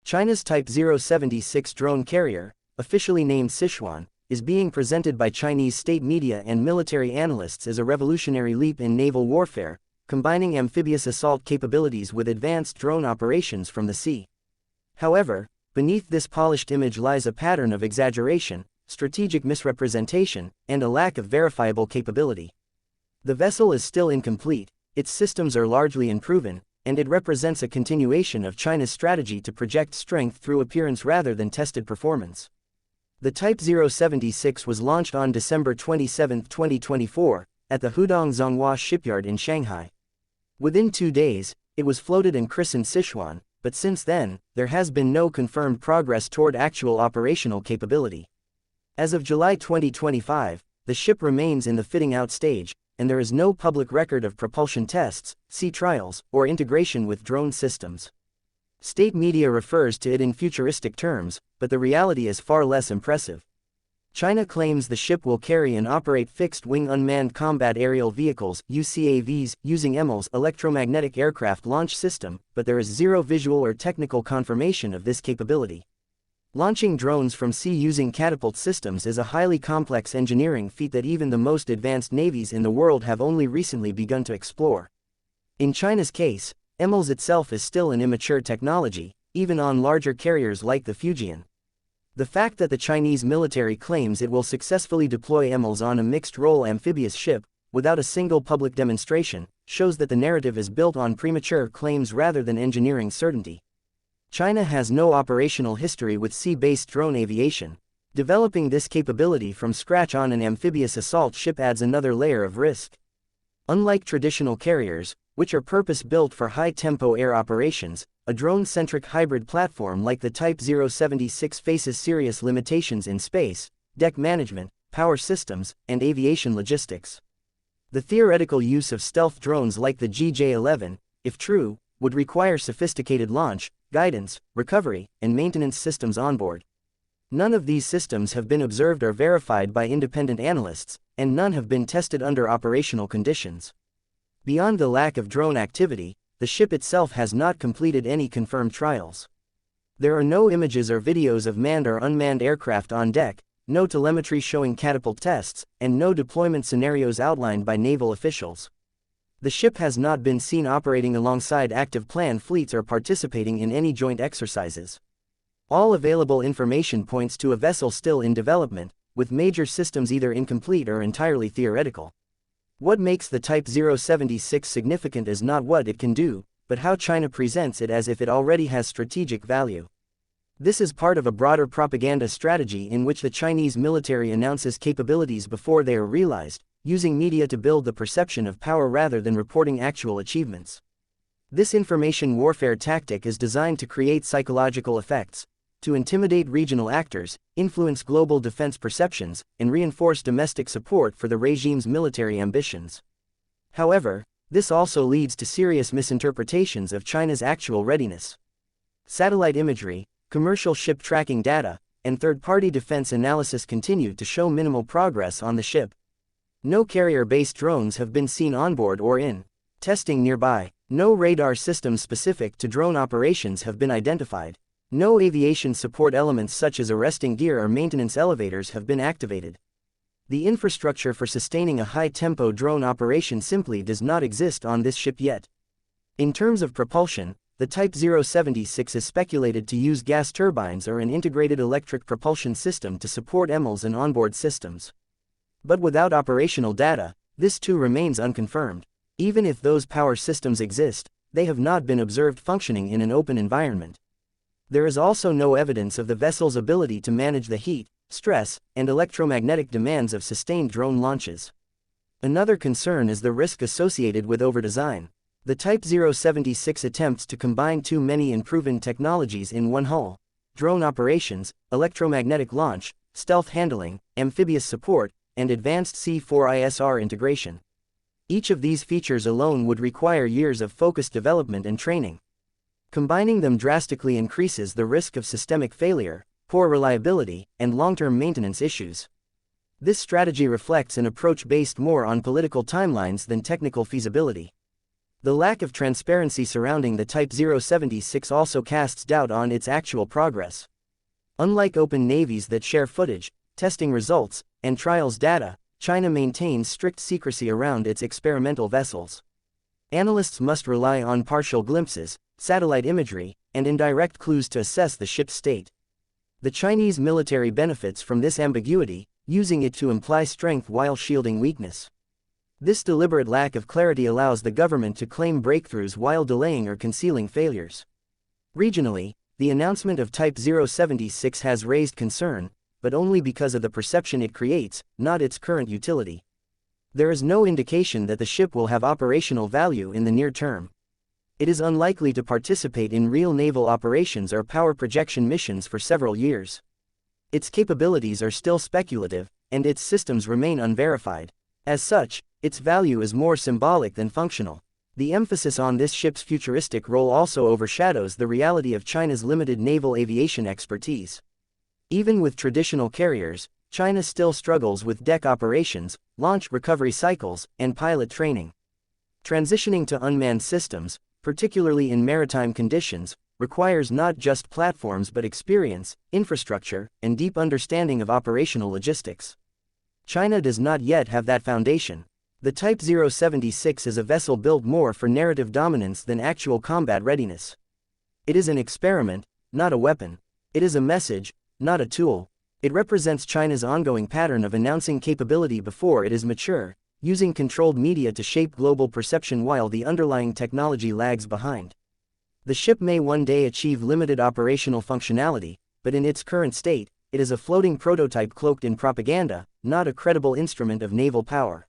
China's Type 076 drone carrier, officially named Sichuan, is being presented by Chinese state media and military analysts as a revolutionary leap in naval warfare, combining amphibious assault capabilities with advanced drone operations from the sea. However, beneath this polished image lies a pattern of exaggeration, strategic misrepresentation, and a lack of verifiable capability. The vessel is still incomplete, its systems are largely unproven, and it represents a continuation of China's strategy to project strength through appearance rather than tested performance. The Type 076 was launched on December 27, 2024, at the Hudong Zonghua shipyard in Shanghai. Within 2 days, it was floated and christened Sichuan, but since then, there has been no confirmed progress toward actual operational capability. As of July 2025, the ship remains in the fitting out stage, and there is no public record of propulsion tests, sea trials, or integration with drone systems. State media refers to it in futuristic terms, but the reality is far less impressive. China claims the ship will carry and operate fixed-wing unmanned combat aerial vehicles (UCAVs) using EMALS electromagnetic aircraft launch system, but there is zero visual or technical confirmation of this capability. Launching drones from sea using catapult systems is a highly complex engineering feat that even the most advanced navies in the world have only recently begun to explore. In China's case, EMALS itself is still an immature technology, even on larger carriers like the Fujian. The fact that the Chinese military claims it will successfully deploy EMALS on a mixed-role amphibious ship, without a single public demonstration, shows that the narrative is built on premature claims rather than engineering certainty. China has no operational history with sea-based drone aviation. Developing this capability from scratch on an amphibious assault ship adds another layer of risk. Unlike traditional carriers, which are purpose-built for high-tempo air operations, a drone-centric hybrid platform like the Type 076 faces serious limitations in space, deck management, power systems, and aviation logistics. The theoretical use of stealth drones like the GJ-11, if true, would require sophisticated launch, guidance, recovery, and maintenance systems on board. None of these systems have been observed or verified by independent analysts, and none have been tested under operational conditions. Beyond the lack of drone activity, the ship itself has not completed any confirmed trials. There are no images or videos of manned or unmanned aircraft on deck, no telemetry showing catapult tests, and no deployment scenarios outlined by naval officials. The ship has not been seen operating alongside active planned fleets or participating in any joint exercises. All available information points to a vessel still in development, with major systems either incomplete or entirely theoretical. What makes the Type 076 significant is not what it can do, but how China presents it as if it already has strategic value. This is part of a broader propaganda strategy in which the Chinese military announces capabilities before they are realized, using media to build the perception of power rather than reporting actual achievements. This information warfare tactic is designed to create psychological effects, to intimidate regional actors, influence global defense perceptions, and reinforce domestic support for the regime's military ambitions. However, this also leads to serious misinterpretations of China's actual readiness. Satellite imagery, commercial ship tracking data, and third-party defense analysis continue to show minimal progress on the ship. No carrier-based drones have been seen onboard or in testing nearby. No radar systems specific to drone operations have been identified. No aviation support elements such as arresting gear or maintenance elevators have been activated. The infrastructure for sustaining a high-tempo drone operation simply does not exist on this ship yet. In terms of propulsion, the Type 076 is speculated to use gas turbines or an integrated electric propulsion system to support EMALS and onboard systems. But without operational data, this too remains unconfirmed. Even if those power systems exist, they have not been observed functioning in an open environment. There is also no evidence of the vessel's ability to manage the heat, stress, and electromagnetic demands of sustained drone launches. Another concern is the risk associated with overdesign. The Type 076 attempts to combine too many unproven technologies in one hull: drone operations, electromagnetic launch, stealth handling, amphibious support, and advanced C4ISR integration. Each of these features alone would require years of focused development and training. Combining them drastically increases the risk of systemic failure, poor reliability, and long-term maintenance issues. This strategy reflects an approach based more on political timelines than technical feasibility. The lack of transparency surrounding the Type 076 also casts doubt on its actual progress. Unlike open navies that share footage, testing results, and trials data, China maintains strict secrecy around its experimental vessels. Analysts must rely on partial glimpses, satellite imagery, and indirect clues to assess the ship's state. The Chinese military benefits from this ambiguity, using it to imply strength while shielding weakness. This deliberate lack of clarity allows the government to claim breakthroughs while delaying or concealing failures. Regionally, the announcement of Type 076 has raised concern, but only because of the perception it creates, not its current utility. There is no indication that the ship will have operational value in the near term. It is unlikely to participate in real naval operations or power projection missions for several years. Its capabilities are still speculative, and its systems remain unverified. As such, its value is more symbolic than functional. The emphasis on this ship's futuristic role also overshadows the reality of China's limited naval aviation expertise. Even with traditional carriers, China still struggles with deck operations, launch recovery cycles, and pilot training. Transitioning to unmanned systems, particularly in maritime conditions, requires not just platforms but experience, infrastructure, and deep understanding of operational logistics. China does not yet have that foundation. The Type 076 is a vessel built more for narrative dominance than actual combat readiness. It is an experiment, not a weapon. It is a message, not a tool. It represents China's ongoing pattern of announcing capability before it is mature, using controlled media to shape global perception while the underlying technology lags behind. The ship may one day achieve limited operational functionality, but in its current state, it is a floating prototype cloaked in propaganda, not a credible instrument of naval power.